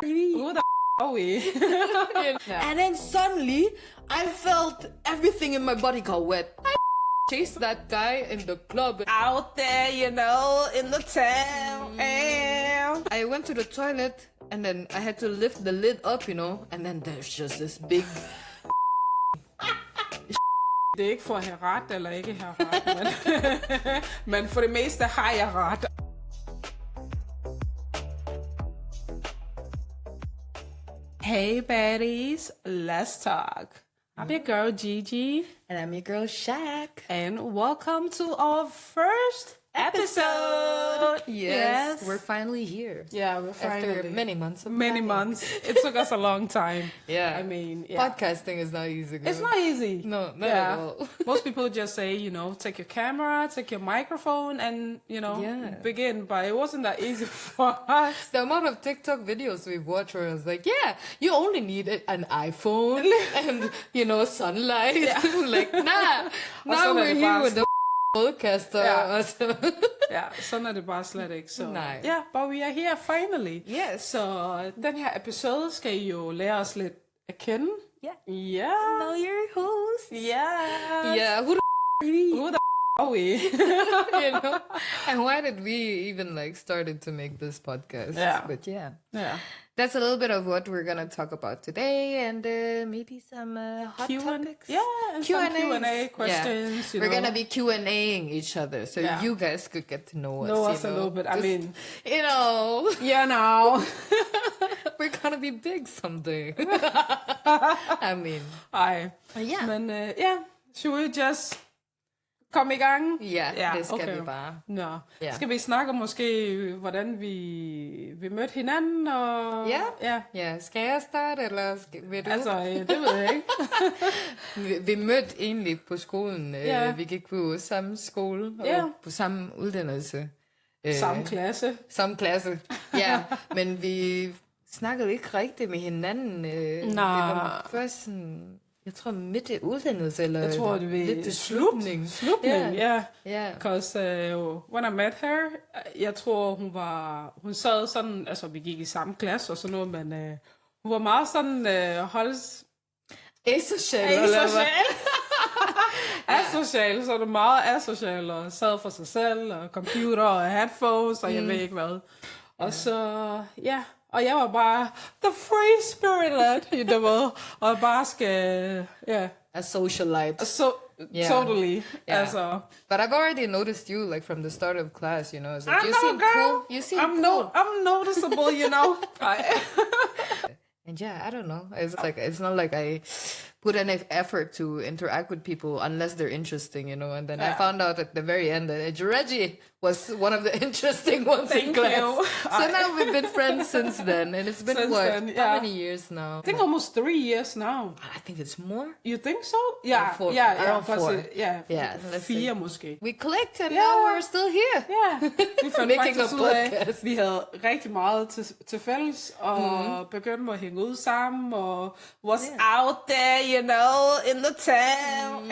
Who the are we? And then suddenly, I felt everything in my body got wet. I chased that guy in the club. Out there, in the town. I went to the toilet, and then I had to lift the lid up, and then there's just this big... Det er ikke for at have ret eller ikke have ret, men for det meste har jeg ret. Hey baddies, let's talk. I'm your girl Gigi. And I'm your girl Shaq. And welcome to our first episode. Yes, we're finally here. Yeah, we're finally. After many months. Many months. It took us a long time. Yeah. I mean, podcasting is not easy. Girl. It's not easy. No, not at all. Most people just say, take your camera, take your microphone, and, begin. But it wasn't that easy for us. The amount of TikTok videos we've watched where I was like, yeah, you only need an iPhone and, sunlight. Yeah. Like, nah. Now we're here with the podcaster. Ja, sådan er det bare slet ikke. Så nej. Ja, but we are here finally. Yes. Så den her episode skal I jo lære os lidt at kende. Yeah. Yeah. Know your host. Yeah. Yeah, who the are we? And why did we even started to make this podcast? Yeah. But yeah. That's a little bit of what we're gonna talk about today, and maybe some hot topics. Yeah, and some Q&A questions. Yeah. We're gonna be Q&Aing each other, so you guys could get to know us. A little bit. I mean, we're gonna be big someday. I mean, yeah. Men should we just komme i gang? Ja, det skal vi bare. Nå. Skal vi snakke om måske, hvordan vi mødte hinanden? Og... Ja, skal jeg starte, eller vil du? Altså, det ved jeg ikke. vi mødte egentlig på skolen. Vi gik på samme skole og på samme uddannelse. Samme klasse, ja. Men vi snakkede ikke rigtigt med hinanden. Det var først sådan... Jeg tror midt i uddannelse, eller jeg tror, det var lidt til slutning. Because when I met her, jeg tror, hun sad sådan, altså vi gik i samme klasse og sådan noget, men hun var meget sådan, asocial. Asocial, så er det meget asocial, og sad for sig selv, og computer og headphones, og jeg ved ikke hvad. Og så, og jeg var bare the free spirit, og jeg bare skal, a socialite. Totally. Altså. But I've already noticed you, from the start of class, It's like, you seem cool. You seem cool. I'm noticeable, And I don't know. It's not like I put any effort to interact with people unless they're interesting, And then I found out at the very end that Reggie was one of the interesting ones in class. You. So now we've been friends since then, and it's been how many years now? I think almost 3 years now. I think it's more. You think so? Yeah, around 4. Yeah, 4 måske. We clicked, and now we're still here. Yeah, vi fandt making a podcast. Vi havde rigtig meget til fælles, og begyndte at hænge ud sammen, og was out there, in the town.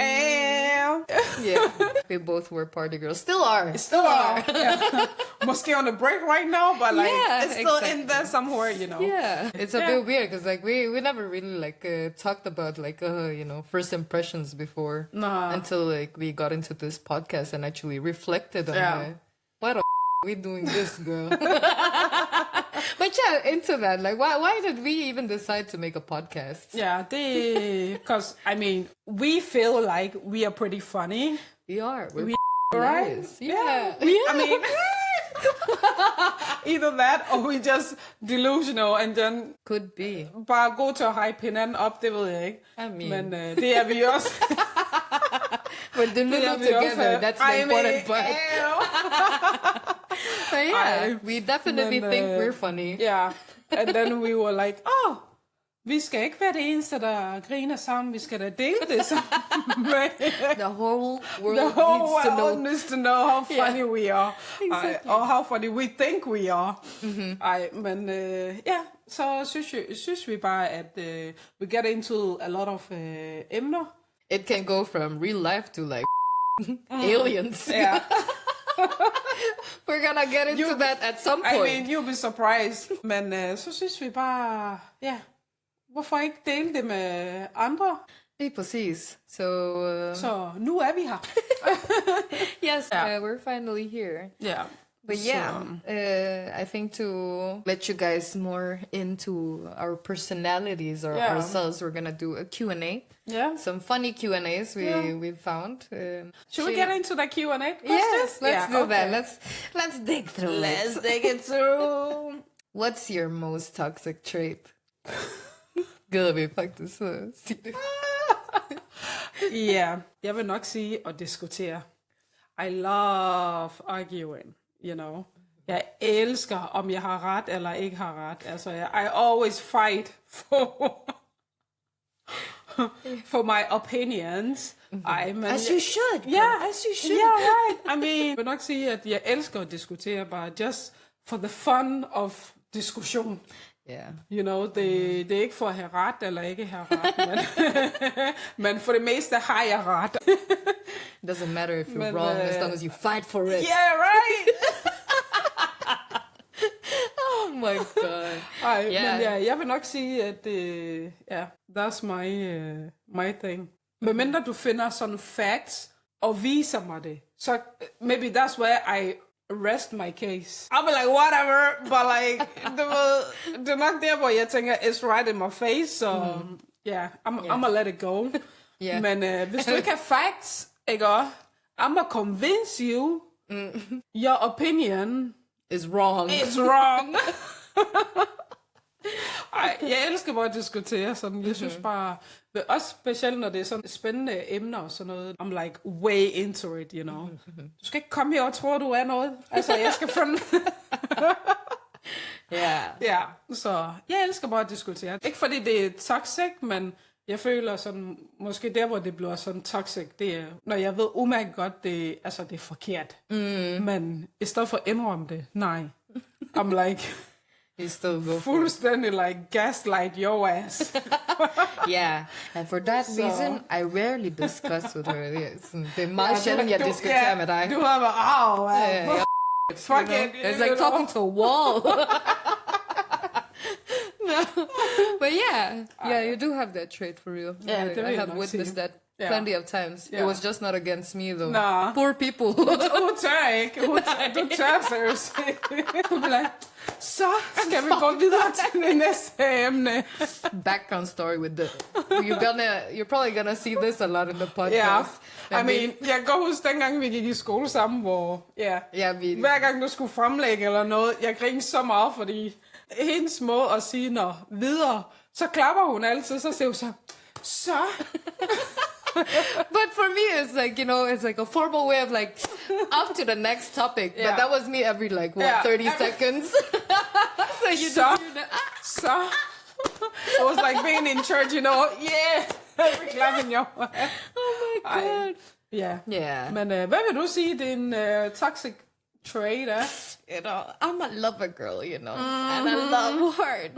We both were party girls. Still are. Måske on a break right now, but it's still in there somewhere, Yeah, it's a bit weird because we never really talked about first impressions before until we got into this podcast and actually reflected on why the are we doing this, girl? But into that, why did we even decide to make a podcast? Yeah, because we feel like we are pretty funny. We are. We right? Yeah. I mean, either that or we just delusional and then could be. Bare gå til at hype hinanden op, det ved jeg ikke. I mean. Men det er vi også. But the little together, that's the important part. But we definitely think we're funny. Yeah, and then we were like, vi skal ikke være det eneste, der griner sammen. Vi skal da dele det sammen. The whole world needs to know how funny we are. Exactly. Or how funny we think we are. Men så synes vi bare, at we get into a lot of emner. It can go from real life to aliens. Yeah. We're gonna get into that at some point. I mean, you'll be surprised. Men så synes vi bare, hvorfor ikke dele det med andre? Lige præcis. Så nu er vi her. Yes, we're finally here. Yeah. But I think to let you guys more into our personalities or ourselves, we're gonna do a Q&A. Yeah. Some funny Q&As we found. Should we get into the Q&A? Yes, let's do that. Let's dig through it. Let's dig it through. What's your most toxic trait? Gider vi faktisk sige det? Ja, jeg vil nok sige at diskutere. I love arguing, you know. Jeg elsker, om jeg har ret eller ikke har ret. Altså, I always fight for my opinions. As you should. Yeah, as you should. Yeah, right. I mean, jeg vil nok sige, at jeg elsker at diskutere, bare just for the fun of diskussion. Yeah. You know, det er ikke for at have ret eller ikke have ret, men for det meste har jeg ret. It doesn't matter if you're wrong as long as you fight for it. Yeah, right. Oh my god. Men jeg vil nok sige, at that's my thing. Medmindre du finder sådan facts og viser mig det, så maybe that's where I rest my case. I'll be like, whatever, but like, det er nok der, hvor jeg tænker, it's right in my face, so I'm gonna let it go. Yeah. Men hvis du ikke har facts, ikke også, I'm gonna convince you your opinion is wrong. It's wrong. Ej, jeg elsker bare at diskutere sådan. Jeg synes bare, også specielt når det er sådan spændende emner og sådan noget. I'm like way into it, you know. Du skal ikke komme her og tro, du er noget. Altså, jeg skal finde... Ja, så jeg elsker bare at diskutere. Ikke fordi det er toxic, men jeg føler sådan, måske der, hvor det bliver sådan toxic, det er, når jeg ved umærket godt, det er forkert. Men i stedet for at indrømme det, nej. I'm like... You still go fuldstændig like gaslight your ass. Yeah, and for that reason, I rarely discuss with her. Det er meget sjældent, jeg diskuterer med dig. Du har bare, fuck it. It's like talking to a wall. No, but you do have that trait for real. I have witnessed that plenty of times. It was just not against me though. Nah. Poor people. Du tør ikke. Du tør seriøst. Du bliver like, så skal vi gå videre til det næste emne. Background story with the... You're probably gonna see this a lot in the podcast. Yeah. I mean, jeg kan huske dengang vi gik i skole sammen, hvor hver gang du skulle fremlægge eller noget, jeg grinede så meget, fordi hendes måde at sige videre, så klapper hun altid, så siger hun så. But for me, it's like, you know, it's like a formal way of like, up to the next topic. But that was me every 30 seconds. So you just, so. It was like being in church, you know, every clapping your hand. Oh my god. Yeah. Men hvad vil du sige, din toxic trait er? You know, I'm a lover girl, you know, and I love hard.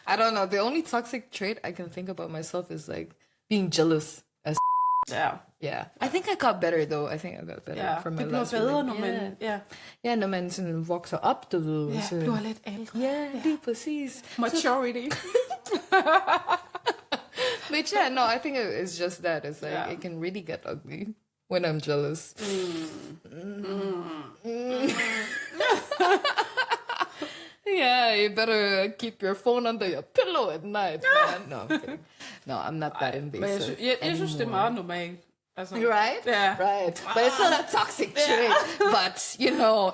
I don't know, the only toxic trait I can think about myself is like, being jealous as Yeah. I think I got better though. I think I got better from my last bedre, når man sådan vokser op, du ved. Ja, bliver lidt ældre. Ja, lige præcis. Maturity. But no, I think it's just that. It's like, it can really get ugly when I'm jealous. Yeah, you better keep your phone under your pillow at night, man. No, I'm kidding. No, I'm not that invasive. Jeg synes, det er meget normalt. Altså, right? Yeah. Right. But it's not a toxic trait. But, you know,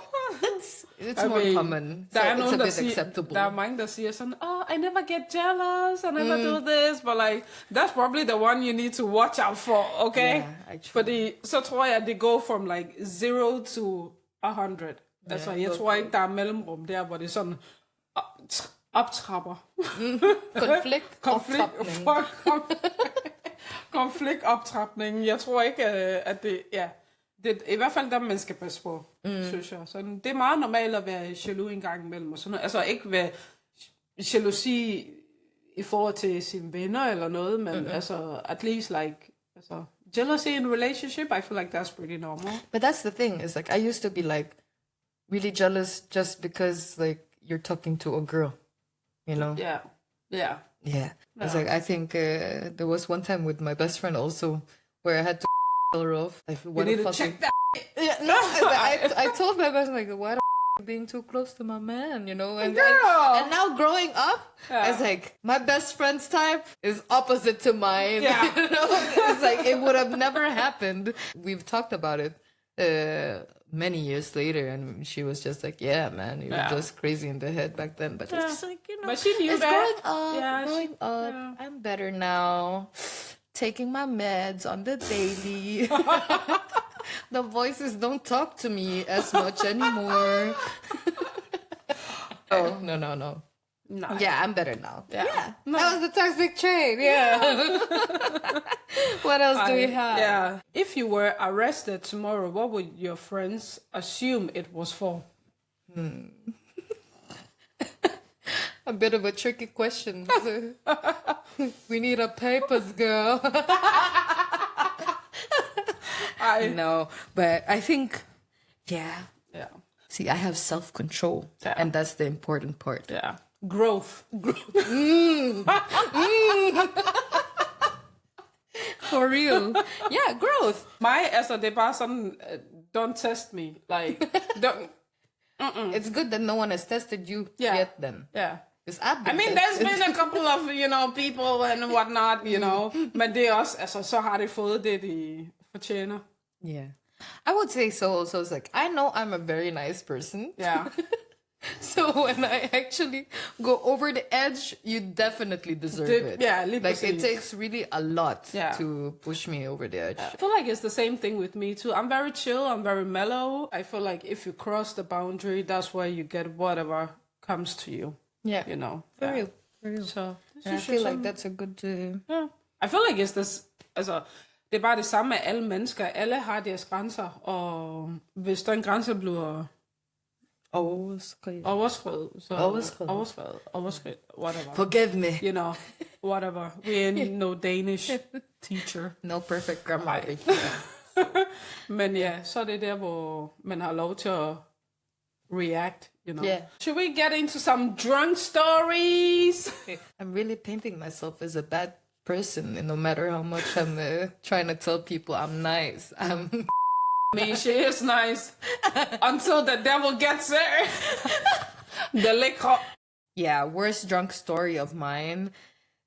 it's more common. So it's a bit acceptable. Der er mange, der siger sådan, I never get jealous, I never do this. But like, that's probably the one you need to watch out for, okay? Yeah, fordi så tror jeg, at det går from like 0 to 100. Altså, jeg tror ikke, der er mellemrum der, hvor det er sådan optrapper. Konfliktoptrapning. Jeg tror ikke, at det er i hvert fald der, man skal passe på, synes jeg. Så det er meget normalt at være jaloux en gang imellem. Og sådan noget. Altså ikke være jalousi i forhold til sine venner eller noget, men altså at least like, altså jealousy in relationship, I feel like that's pretty normal. But that's the thing, is like I used to be like really jealous just because like you're talking to a girl, you know? Yeah. Yeah. Yeah. It's like I think there was one time with my best friend also where I had to tell her off. Like, what You need the to fuck? check that. Yeah, no, I told my best friend like, why the being too close to my man, you know? And now growing up, it's like my best friend's type is opposite to mine. Yeah. You know? It's like it would have never happened. We've talked about it many years later, and she was just like, yeah, man, you were just crazy in the head back then. But it's just like, you know, but she knew it's that. growing up. I'm better now. Taking my meds on the daily. The voices don't talk to me as much anymore. Oh, no. Yeah, I'm better now. Yeah. No. That was the toxic trait. Yeah. What else do we have? Yeah. If you were arrested tomorrow, what would your friends assume it was for? A bit of a tricky question. We need a papers, girl. No, but I think, yeah. See, I have self-control, and that's the important part. Yeah. Growth. For real. Yeah, growth. Det er bare sådan, don't test me. Like, don't. It's good that no one has tested you yet then. Yeah. I mean, there's been a couple of, people and whatnot, Men det er også, så har de fået det, de fortjener. Yeah. I would say so also. It's like, I know I'm a very nice person. Yeah. So when I actually go over the edge, you definitely deserve it. Yeah, like it takes really a lot to push me over the edge. I feel like it's the same thing with me too. I'm very chill, I'm very mellow. I feel like if you cross the boundary, that's where you get whatever comes to you. Yeah. For real. So I feel like that's a good... Yeah. I feel like it's this... Altså, det er bare det samme med alle mennesker. Alle har deres grænser, og hvis der en grænse bliver overskridt, whatever. Forgive me. Whatever. We ain't no Danish teacher. No perfect grammar. Men ja, så er det der, hvor man har lov til at react, Yeah. Should we get into some drunk stories? I'm really painting myself as a bad person, no matter how much I'm trying to tell people I'm nice. I mean, she is nice until the devil gets her. The liquor. Yeah, worst drunk story of mine.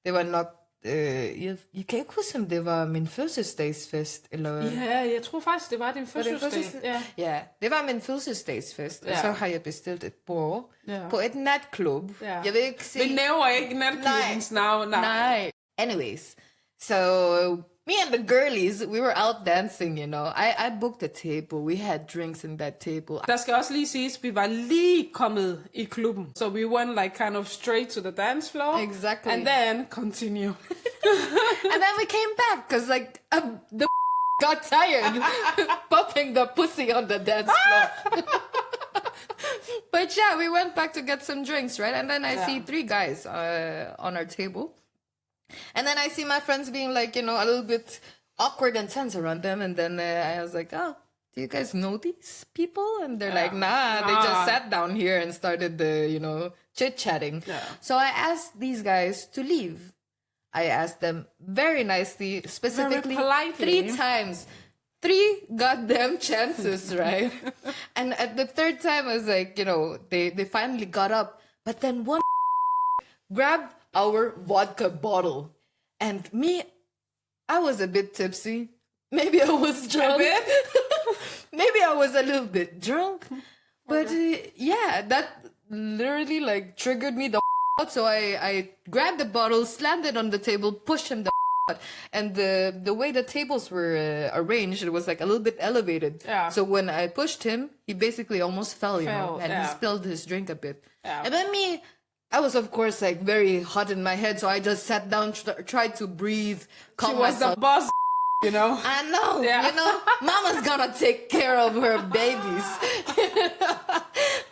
Det var nok... jeg kan ikke huske, om det var min fødselsdagsfest, eller... Ja, jeg tror faktisk, det var din fødselsdag. Ja, det var min fødselsdagsfest, og så har jeg bestilt et bord på et natklub. Ja. Jeg vil ikke sige... Vi nævner ikke natklubbens navn. Nej. Anyways, so... Me and the girlies, we were out dancing, I booked a table. We had drinks in that table. Der skal også lige siges, vi var lige kommet i klubben. So we went like kind of straight to the dance floor. Exactly. And then continue. And then we came back because like the got tired popping the pussy on the dance floor. But yeah, we went back to get some drinks, right? And then I see 3 guys on our table. And then I see my friends being like, a little bit awkward and tense around them. And then I was like, oh, do you guys know these people? And they're like, nah, they just sat down here and started the, chit-chatting. Yeah. So I asked these guys to leave. I asked them very nicely, specifically very politely. 3 times. 3 goddamn chances, right? And at the 3rd time, I was like, they finally got up. But then one grabbed our vodka bottle. And me, I was a bit tipsy. Maybe I was drunk. Maybe I was a little bit drunk. But yeah, that literally like triggered me the out. So I grabbed the bottle, slammed it on the table, pushed him the out. And the way the tables were arranged, it was like a little bit elevated. Yeah. So when I pushed him, he basically almost fell, and he spilled his drink a bit. Yeah. And then me, I was, of course, like very hot in my head, so I just sat down, tried to breathe, calm myself. She was the boss, I know, mama's gonna take care of her babies.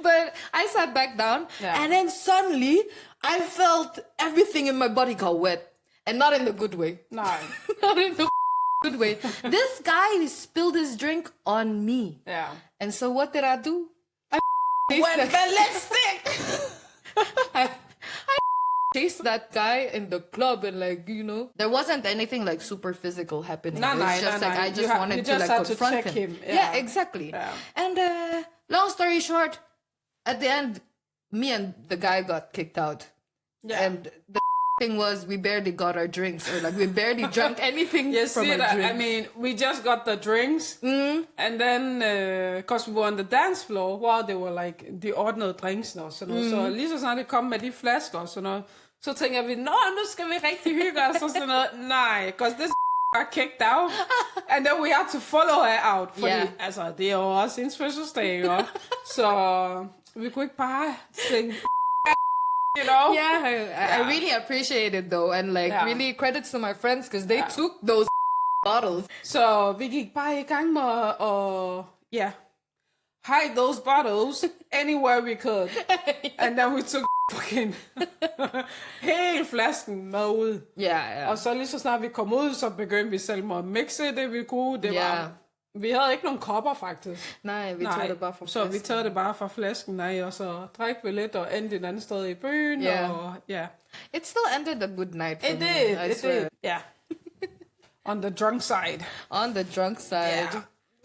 But I sat back down, and then suddenly I felt everything in my body got wet. And not in the good way. No. Not in the good way. This guy spilled his drink on me. Yeah. And so what did I do? I Went ballistic! I chased that guy in the club and like, you know, there wasn't anything like super physical happening. It's just like I just wanted to like confront him. Yeah, exactly. Yeah. And long story short, at the end, me and the guy got kicked out. Yeah. And the thing was we barely got our drinks, or like we barely drank anything from our drinks. I mean, we just got the drinks, and then because we were on the dance floor, while they were like de ordnede drinks og sådan noget, så lige så snart det kom med de flasker og sådan noget, så tænker vi, nå, nu skal vi rigtig hygge os og sådan noget. Nej, because this got kicked out, and then we had to follow her out, fordi altså, det er jo også hendes fødselsdag, jo. Så vi kunne ikke bare synge. You know? I really appreciate it though, and like really credits to my friends because they took those bottles. Så vi gik bare i gang med at hide those bottles anywhere we could, and then we took fucking hele flasken med ud. Og så lige så snart vi kom ud, så begyndte vi selv at mixe det vi kunne. Det var vi havde ikke nogen kopper, faktisk. Nej, vi tog det bare fra flasken. Så vi tog det bare fra flasken, og så drak vi lidt og endte et andet sted i byen. Og, It still ended a good night for me. It did. Yeah. On the drunk side. On the drunk side. Yeah.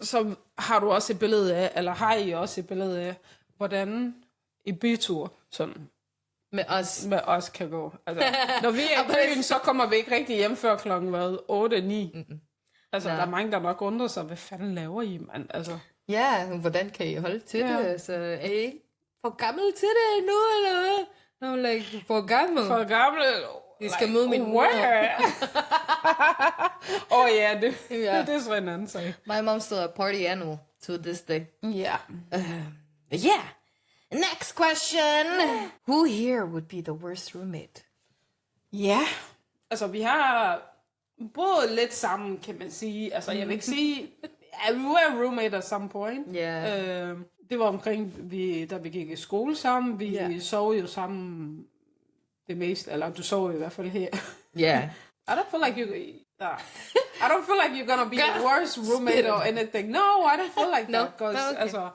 Så har du også et billede af, eller har I også et billede af, hvordan i bytur sådan med os kan gå. Altså, når vi er i byen, så kommer vi ikke rigtig hjem før klokken 8-9. Altså, der er mange, der nok undrer sig, hvad fanden laver I, mand? Altså. Ja, hvordan kan I holde til det? Altså, er I ikke for gammel til det endnu, eller hvad? No, like, for gammel. For gammel. I skal møde min mor. Det er sådan en anden sag. My mom's still a party animal to this day. Yeah. Next question. Who here would be the worst roommate? Ja, altså vi har boet lidt sammen, kan man sige. Altså jeg vil ikke sige, we were roommate at some point. Yeah. Det var omkring, da vi gik i skole sammen. Vi sov jo sammen det meste, eller du sov i hvert fald her. Yeah. I don't feel like you're gonna be the worst roommate or anything. No, I don't feel like that. Okay. Altså,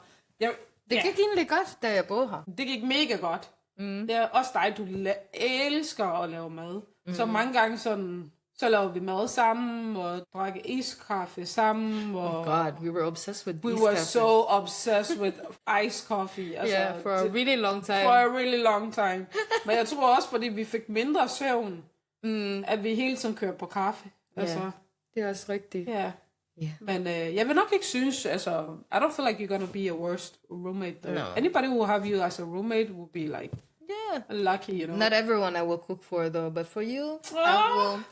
det gik egentlig godt, da jeg boede her. Det gik mega godt. Det er også dig, du elsker at lave mad. Så mange gange sådan, så lavede vi mad sammen, og drak iskaffe sammen. Og God, we were obsessed with We were so obsessed with iced coffee. Altså, for a really long time. For a really long time. Men jeg tror også, fordi vi fik mindre søvn, at vi hele tiden kørte på kaffe. Altså, det er også rigtigt. Ja. Yeah. Men jeg vil nok ikke synes, altså, I don't feel like you're gonna be a worst roommate. No. Anybody who will have you as a roommate will be like, lucky, you know. Not everyone I will cook for though, but for you, I will.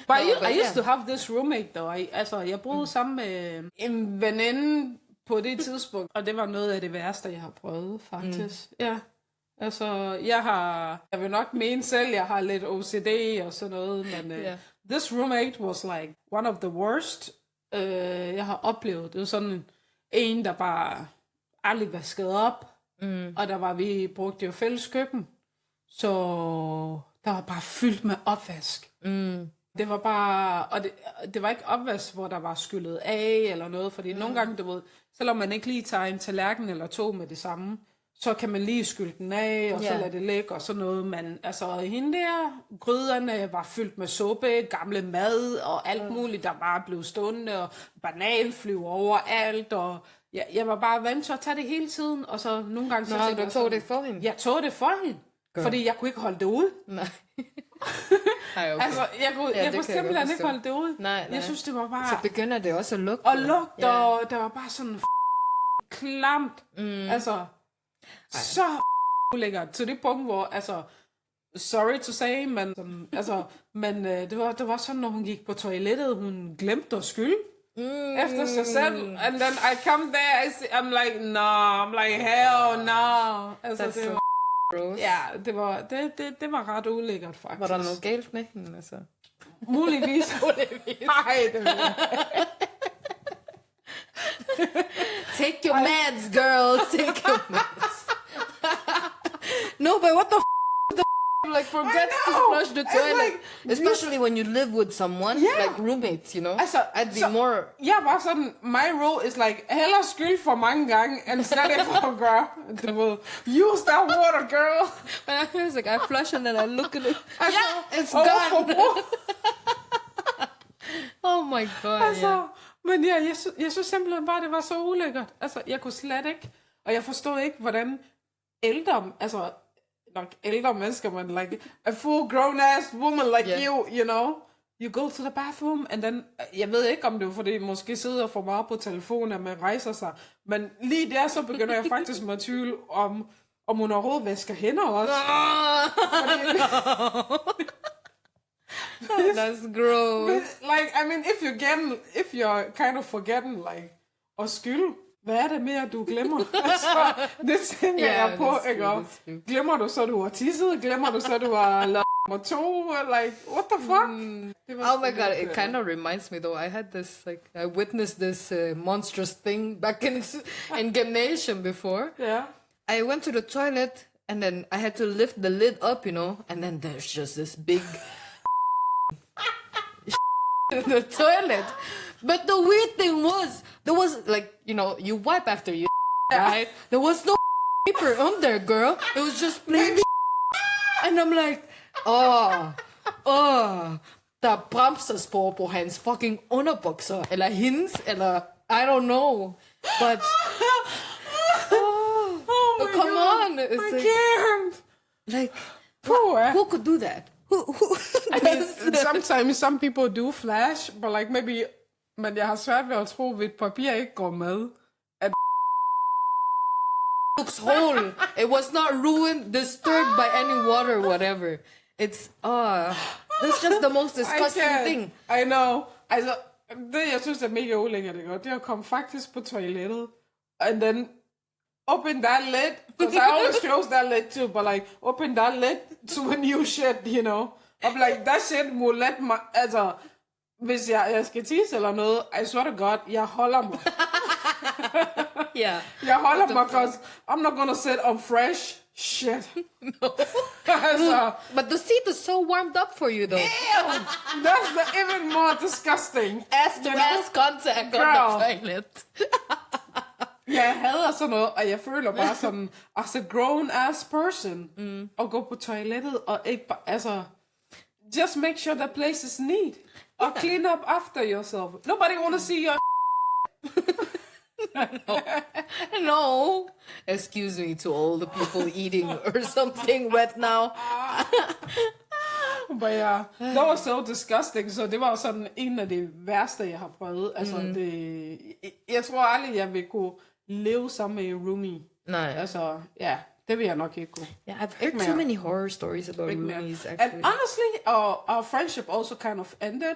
But I used to have this roommate though. Jeg boede sammen med en veninde på det tidspunkt, og det var noget af det værste, jeg har prøvet, faktisk. Ja. Altså, jeg vil nok mene selv, jeg har lidt OCD og sådan noget, men this roommate was like one of the worst, jeg har oplevet. Det var sådan en, der bare aldrig vaskede op, og vi brugte jo fælles køkken, så der var bare fyldt med opvask. Det var bare, og det var ikke opvask, hvor der var skyllet af eller noget, fordi nogle gange, du ved, selvom man ikke lige tager en tallerken eller to med det samme, så kan man lige skylde den af, og så lade det ligge, og sådan noget. Men altså, hende der, gryderne var fyldt med suppe, gamle mad, og alt muligt, der bare blev stående, og banan flyver overalt, og jeg var bare vant til at tage det hele tiden, og så nogle gange... Nå, du tog det for hende? Jeg tog det for hende, fordi jeg kunne ikke holde det ud. Nej. Altså, jeg kunne simpelthen ikke holde det ud. Nej. Jeg synes, det var bare... Så begynder det også at lugte. Og lugte, og der var bare sådan klamt. Altså... Så ulækkert til det punkt, hvor, altså, sorry to say, men det var sådan, når hun gik på toilettet, hun glemte at skylle efter sig selv, and then I come there, I'm like, hell no. Altså, det var, gross. Ja, det var ret ulækkert, faktisk. Var der noget galt med hende, altså? Muligvis. Nej, det var Take your meds, girl. Take your meds. No, but what the like forgets to flush the toilet. Like, especially when you live with someone, like roommates, you know. Altså, I'd be more... Jeg var sådan, my role is like, hellere skyld for mange gange, end slet ikke for at gøre. Du ved, use that water, girl. And I was like, I flush and then I look at it. Altså, It's gone. Oh my god, altså, men ja, jeg synes simpelthen bare, det var så ulækkert. Altså, jeg kunne slet ikke, og jeg forstod ikke, hvordan ældre, altså, nok ældre mennesker, men like, a full grown-ass woman like you know, you go to the bathroom, and then, jeg ved ikke, om det var, fordi måske sidder for meget på telefonen, at man rejser sig, men lige der, så begynder jeg faktisk med at tvivle om hun overhovedet vasker hænder også. That's gross. Like, I mean, if you're kind of forgetting, like, at skylde, hvad er det mere, du glemmer? Altså, det tænker jeg på, ikke? Glemmer du så, du har tisset? Glemmer du så, du har lavet nummer 2? Like, what the fuck? Oh my god, it kind of reminds me though. I had this, like, I witnessed this monstrous thing back in gymnasium before. Yeah. I went to the toilet and then I had to lift the lid up, you know, and then there's just this big in the toilet. But the weird thing was, there was, like, you know, you wipe after you, right? There was no paper on there, girl. It was just plain and I'm like, der bremsespor på hans fucking underbukser, eller hendes, eller I don't know, but come on, it's I can't. Like who could do that? Who I mean, sometimes some people do flash, but like maybe, men jeg har svært ved at tro, at et papir ikke går med. At looks whole. It was not ruined, disturbed by any water, whatever. It's that's just the most disgusting thing. I know. Altså, det jeg synes er mega ulækkert, det er at komme faktisk på toilettet, and then open that lid, because I always close that lid too, but like, open that lid to a new shit, you know. I'm like, that shit må let mig, altså, hvis jeg skal tisse eller noget, I swear to God, jeg holder mig. Yeah. Jeg holder mig, because I'm not gonna sit on fresh shit. No. Altså, But the seat is so warmed up for you, though. ew, that's even more disgusting. Ass-to-ass contact on the toilet. Jeg hader sådan noget, og jeg føler bare sådan, as a grown-ass person, at gå på toilettet, og ikke bare, altså, just make sure the place is neat, og clean up after yourself. Nobody wanna see your No. Excuse me to all the people eating or something wet now. But yeah, that was so disgusting. Så det var sådan en af de værste, jeg har prøvet. Altså, jeg tror aldrig, jeg vil kunne leve sammen med en roomie. Nej. Altså, ja, det vil jeg nok ikke kunne. Yeah, I've heard too many horror stories about roomies, actually. And honestly, our friendship also kind of ended.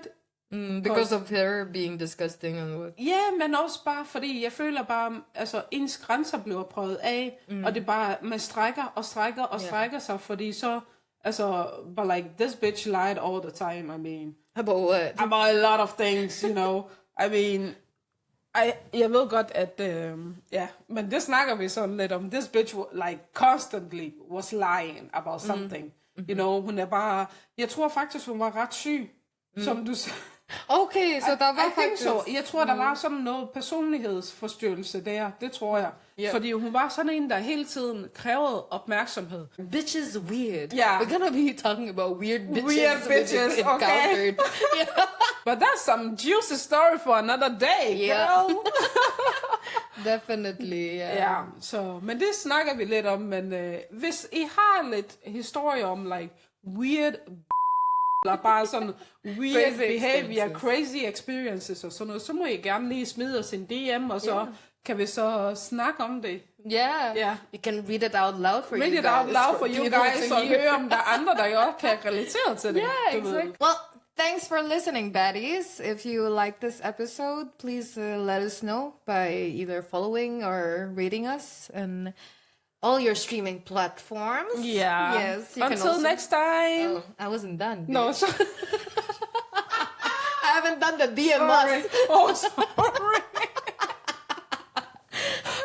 Because of her being disgusting and what? Ja, men også bare fordi, jeg føler bare, altså ens grænser bliver prøvet af, og det bare, man strækker sig, fordi så, altså, but like, this bitch lied all the time, I mean. About what? About a lot of things, you know. I mean, jeg ved godt, at, men det snakker vi sådan lidt om. This bitch, like, constantly was lying about something. You know, hun er bare, jeg tror faktisk, hun var ret syg, som du sagde. Okay, så der var faktisk... Så. Jeg tror, der var sådan noget personlighedsforstyrrelse der. Det tror jeg. Yeah. Fordi hun var sådan en, der hele tiden krævede opmærksomhed. Bitches weird. Yeah. We're gonna be talking about weird bitches. Weird bitches, okay. Yeah. But that's some juicy story for another day, girl. Definitely, yeah. Ja, så, men det snakker vi lidt om. Men hvis I har lidt historie om, like, weird eller bare sådan weird crazy behavior, crazy experiences og sådan noget, så må I gerne lige smide os en DM, og så kan vi så snakke om det. Yeah. You can read it out loud for you guys. Read it out loud for you guys, og høre om der er andre, der også kan relatere til det. Yeah, exactly. Well, thanks for listening, baddies. If you like this episode, please let us know by either following or rating us and all your streaming platforms. Yeah. Yes. You Until can also... next time. Oh, I wasn't done. No, so... I haven't done the DMS. Oh, sorry.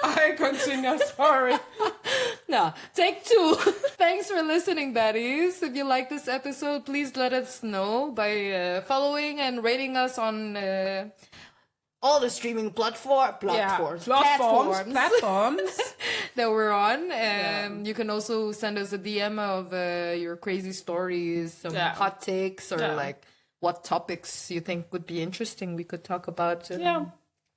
I continue. Sorry. No, take 2. Thanks for listening, baddies. If you like this episode, please let us know by following and rating us on all the streaming platforms that we're on. You can also send us a DM of your crazy stories, some hot takes, or like what topics you think would be interesting we could talk about.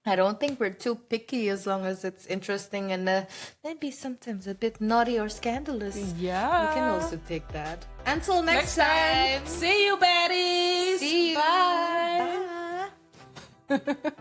I don't think we're too picky as long as it's interesting and maybe sometimes a bit naughty or scandalous. Yeah. We can also take that. Until next time. See you, baddies. See you. Bye. Bye.